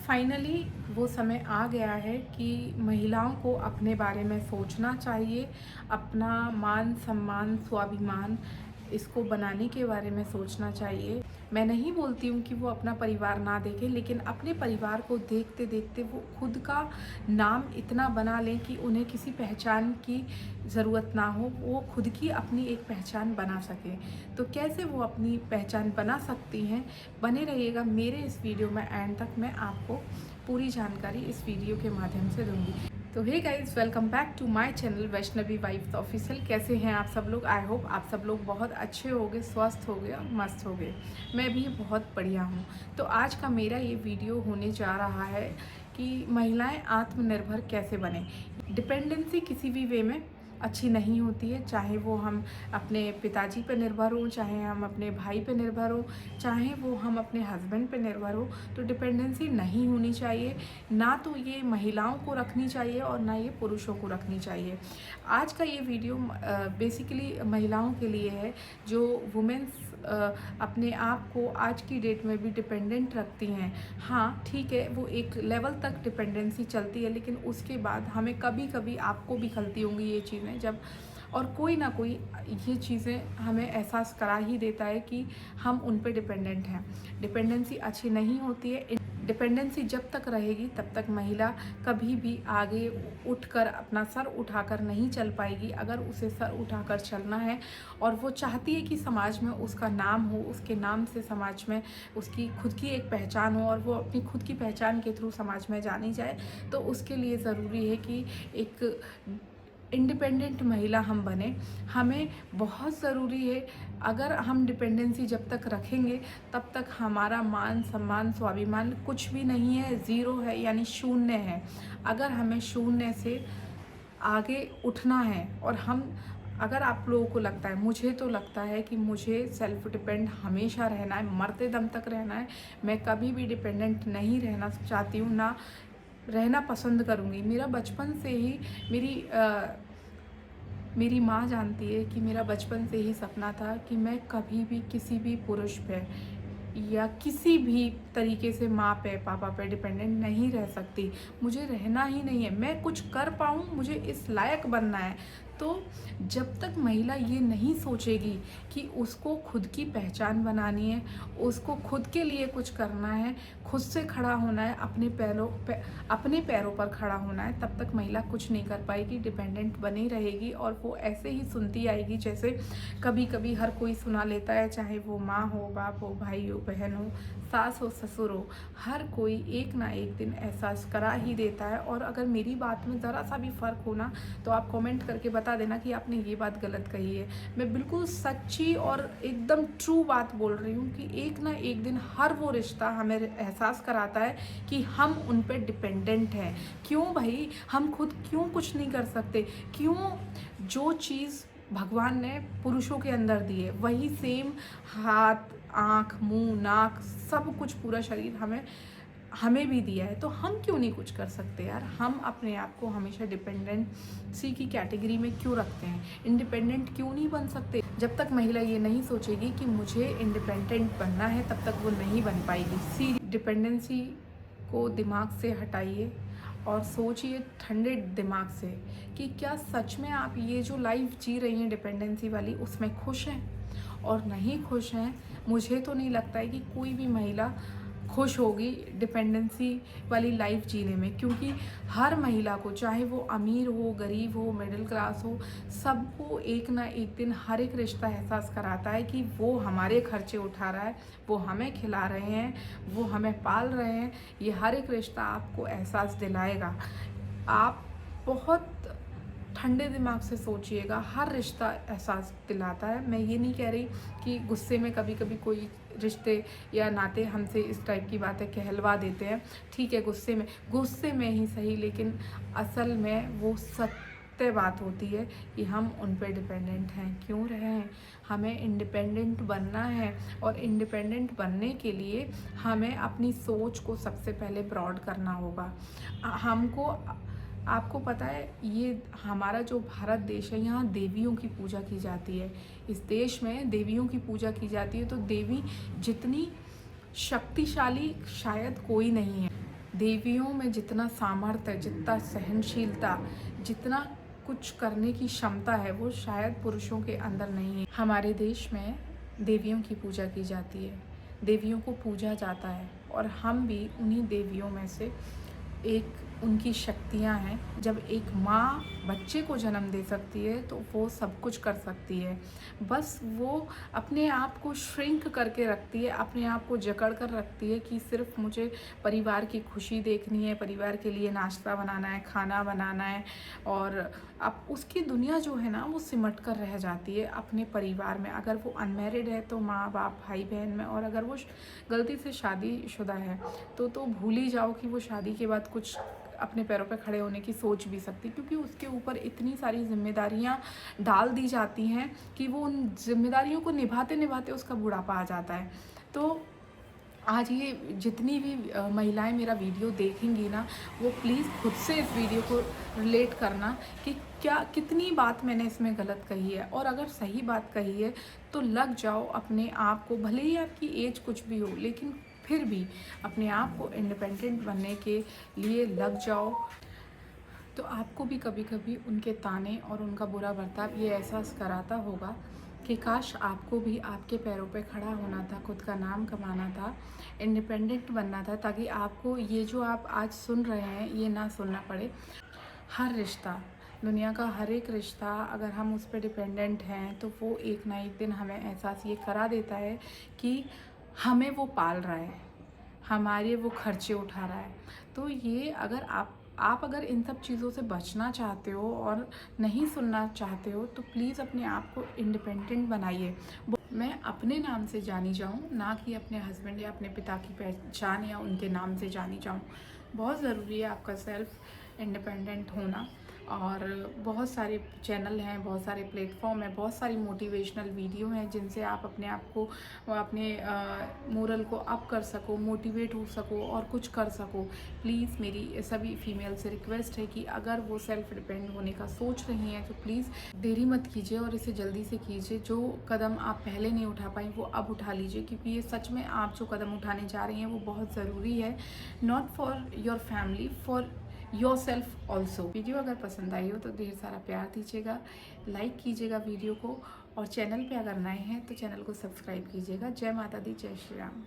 Finally वो समय आ गया है कि महिलाओं को अपने बारे में सोचना चाहिए। अपना मान सम्मान स्वाभिमान इसको बनाने के बारे में सोचना चाहिए। मैं नहीं बोलती हूँ कि वो अपना परिवार ना देखें, लेकिन अपने परिवार को देखते देखते वो खुद का नाम इतना बना लें कि उन्हें किसी पहचान की ज़रूरत ना हो, वो खुद की अपनी एक पहचान बना सकें। तो कैसे वो अपनी पहचान बना सकती हैं, बने रहिएगा मेरे इस वीडियो में एंड तक। मैं आपको पूरी जानकारी इस वीडियो के माध्यम से दूंगी। तो hey guys, welcome back to my channel Vaishnavi wife's official. कैसे हैं आप सब लोग? आई होप आप सब लोग बहुत अच्छे होंगे, स्वस्थ हो गए और मस्त हो गए। मैं भी बहुत बढ़िया हूँ। तो आज का मेरा ये वीडियो होने जा रहा है कि महिलाएं आत्मनिर्भर कैसे बने। डिपेंडेंसी किसी भी वे में अच्छी नहीं होती है, चाहे वो हम अपने पिताजी पर निर्भर हों, चाहे हम अपने भाई पर निर्भर हों, चाहे वो हम अपने हस्बैंड पर निर्भर हो। तो डिपेंडेंसी नहीं होनी चाहिए। ना तो ये महिलाओं को रखनी चाहिए और ना ये पुरुषों को रखनी चाहिए। आज का ये वीडियो बेसिकली महिलाओं के लिए है जो वुमेन्स अपने आप को आज की डेट में भी डिपेंडेंट रखती हैं। हाँ ठीक है, वो एक लेवल तक डिपेंडेंसी चलती है, लेकिन उसके बाद हमें कभी कभी आपको भी खलती होंगी ये चीज़ें, जब और कोई ना कोई ये चीज़ें हमें एहसास करा ही देता है कि हम उन पे डिपेंडेंट हैं। डिपेंडेंसी अच्छी नहीं होती है। डिपेंडेंसी जब तक रहेगी तब तक महिला कभी भी आगे उठकर अपना सर उठाकर नहीं चल पाएगी। अगर उसे सर उठाकर चलना है और वो चाहती है कि समाज में उसका नाम हो, उसके नाम से समाज में उसकी खुद की एक पहचान हो और वो अपनी खुद की पहचान के थ्रू समाज में जानी जाए, तो उसके लिए ज़रूरी है कि एक इंडिपेंडेंट महिला हम बने। हमें बहुत ज़रूरी है। अगर हम डिपेंडेंसी जब तक रखेंगे तब तक हमारा मान सम्मान स्वाभिमान कुछ भी नहीं है, ज़ीरो है, यानी शून्य है। अगर हमें शून्य से आगे उठना है और हम अगर आप लोगों को लगता है, मुझे तो लगता है कि मुझे सेल्फ डिपेंड हमेशा रहना है, मरते दम तक रहना है। मैं कभी भी डिपेंडेंट नहीं रहना चाहती हूँ, ना रहना पसंद करूँगी। मेरा बचपन से ही मेरी माँ जानती है कि मेरा बचपन से ही सपना था कि मैं कभी भी किसी भी पुरुष पे या किसी भी तरीके से माँ पे पापा पे डिपेंडेंट नहीं रह सकती। मुझे रहना ही नहीं है। मैं कुछ कर पाऊँ, मुझे इस लायक बनना है। तो जब तक महिला ये नहीं सोचेगी कि उसको खुद की पहचान बनानी है, उसको खुद के लिए कुछ करना है, खुद से खड़ा होना है, अपने पैरों पर खड़ा होना है, तब तक महिला कुछ नहीं कर पाएगी, डिपेंडेंट बनी रहेगी। और वो ऐसे ही सुनती आएगी जैसे कभी कभी हर कोई सुना लेता है, चाहे वो माँ हो, बाप हो, भाई हो, बहन हो, सास हो, ससुर हो, हर कोई एक ना एक दिन एहसास करा ही देता है। और अगर मेरी बात में ज़रा सा भी फ़र्क हो ना, तो आप कमेंट करके बता देना कि आपने ये बात गलत कही है। मैं बिल्कुल सच्ची और एकदम ट्रू बात बोल रही हूँ कि एक ना एक दिन हर वो रिश्ता हमें एहसास कराता है कि हम उन पर डिपेंडेंट हैं। क्यों भाई, हम खुद क्यों कुछ नहीं कर सकते? क्यों जो चीज़ भगवान ने पुरुषों के अंदर दी है वही सेम हाथ, आँख, मुंह, नाक, सब कुछ पूरा शरीर हमें भी दिया है। तो हम क्यों नहीं कुछ कर सकते यार? हम अपने आप को हमेशा डिपेंडेंसी की कैटेगरी में क्यों रखते हैं? इंडिपेंडेंट क्यों नहीं बन सकते? जब तक महिला ये नहीं सोचेगी कि मुझे इंडिपेंडेंट बनना है, तब तक वो नहीं बन पाएगी। डिपेंडेंसी को दिमाग से हटाइए और सोचिए ठंडे दिमाग से कि क्या सच में आप ये जो लाइफ जी रही हैं डिपेंडेंसी वाली, उसमें खुश हैं? और नहीं खुश हैं, मुझे तो नहीं लगता है कि कोई भी महिला खुश होगी डिपेंडेंसी वाली लाइफ जीने में। क्योंकि हर महिला को, चाहे वो अमीर हो, गरीब हो, मिडिल क्लास हो, सबको एक ना एक दिन हर एक रिश्ता एहसास कराता है कि वो हमारे खर्चे उठा रहा है, वो हमें खिला रहे हैं, वो हमें पाल रहे हैं। ये हर एक रिश्ता आपको एहसास दिलाएगा। आप बहुत ठंडे दिमाग से सोचिएगा, हर रिश्ता एहसास दिलाता है। मैं ये नहीं कह रही कि गुस्से में कभी कभी कोई रिश्ते या नाते हमसे इस टाइप की बातें कहलवा देते हैं। ठीक है, गुस्से में ही सही, लेकिन असल में वो सत्य बात होती है कि हम उन पर डिपेंडेंट हैं। क्यों रहे हैं? हमें इंडिपेंडेंट बनना है और इंडिपेंडेंट बनने के लिए हमें अपनी सोच को सबसे पहले ब्रॉड करना होगा। हमको आपको पता है, ये हमारा जो भारत देश है, यहाँ देवियों की पूजा की जाती है। इस देश में देवियों की पूजा की जाती है। तो देवी जितनी शक्तिशाली शायद कोई नहीं है। देवियों में जितना सामर्थ्य, जितना सहनशीलता, जितना कुछ करने की क्षमता है, वो शायद पुरुषों के अंदर नहीं है। हमारे देश में देवियों की पूजा की जाती है, देवियों को पूजा जाता है, और हम भी उन्हीं देवियों में से एक उनकी शक्तियाँ हैं। जब एक माँ बच्चे को जन्म दे सकती है तो वो सब कुछ कर सकती है। बस वो अपने आप को श्रिंक करके रखती है, अपने आप को जकड़ कर रखती है कि सिर्फ मुझे परिवार की खुशी देखनी है, परिवार के लिए नाश्ता बनाना है, खाना बनाना है, और अब उसकी दुनिया जो है ना वो सिमट कर रह जाती है अपने परिवार में। अगर वो अनमैरिड है तो माँ बाप भाई बहन में, और अगर वो गलती से शादीशुदा है तो भूल ही जाओ कि वो शादी के बाद कुछ अपने पैरों पे खड़े होने की सोच भी सकती, क्योंकि उसके ऊपर इतनी सारी जिम्मेदारियां डाल दी जाती हैं कि वो उन जिम्मेदारियों को निभाते निभाते उसका बुढ़ापा आ जाता है। तो आज ये जितनी भी महिलाएं मेरा वीडियो देखेंगी ना, वो प्लीज़ खुद से इस वीडियो को रिलेट करना कि क्या कितनी बात मैंने इसमें गलत कही है, और अगर सही बात कही है तो लग जाओ अपने आप को। भले ही आपकी एज कुछ भी हो, लेकिन फिर भी अपने आप को इंडिपेंडेंट बनने के लिए लग जाओ। तो आपको भी कभी कभी उनके ताने और उनका बुरा बर्ताव ये एहसास कराता होगा कि काश आपको भी आपके पैरों पे खड़ा होना था, खुद का नाम कमाना था, इंडिपेंडेंट बनना था, ताकि आपको ये जो आप आज सुन रहे हैं ये ना सुनना पड़े। हर रिश्ता, दुनिया का हर एक रिश्ता, अगर हम उस पर डिपेंडेंट हैं तो वो एक ना एक दिन हमें एहसास ये करा देता है कि हमें वो पाल रहा है, हमारे वो खर्चे उठा रहा है। तो ये अगर आप अगर इन सब चीज़ों से बचना चाहते हो और नहीं सुनना चाहते हो तो प्लीज़ अपने आप को इंडिपेंडेंट बनाइए। मैं अपने नाम से जानी जाऊँ, ना कि अपने हस्बैंड या अपने पिता की पहचान या उनके नाम से जानी जाऊँ। बहुत ज़रूरी है आपका सेल्फ इंडिपेंडेंट होना। और बहुत सारे चैनल हैं, बहुत सारे प्लेटफॉर्म हैं, बहुत सारी मोटिवेशनल वीडियो हैं जिनसे आप अपने आप को, अपने मोरल को अप कर सको, मोटिवेट हो सको और कुछ कर सको। प्लीज़ मेरी सभी फीमेल से रिक्वेस्ट है कि अगर वो सेल्फ डिपेंड होने का सोच रही हैं तो प्लीज़ देरी मत कीजिए और इसे जल्दी से कीजिए। जो कदम आप पहले नहीं उठा पाई वो अब उठा लीजिए, क्योंकि ये सच में आप जो कदम उठाने जा रही हैं वो बहुत ज़रूरी है, not for your family, for your self also. Video अगर पसंद आई हो तो ढेर सारा प्यार दीजिएगा, लाइक कीजिएगा वीडियो को, और चैनल पे अगर नए हैं तो चैनल को सब्सक्राइब कीजिएगा। जय माता दी, जय श्री राम।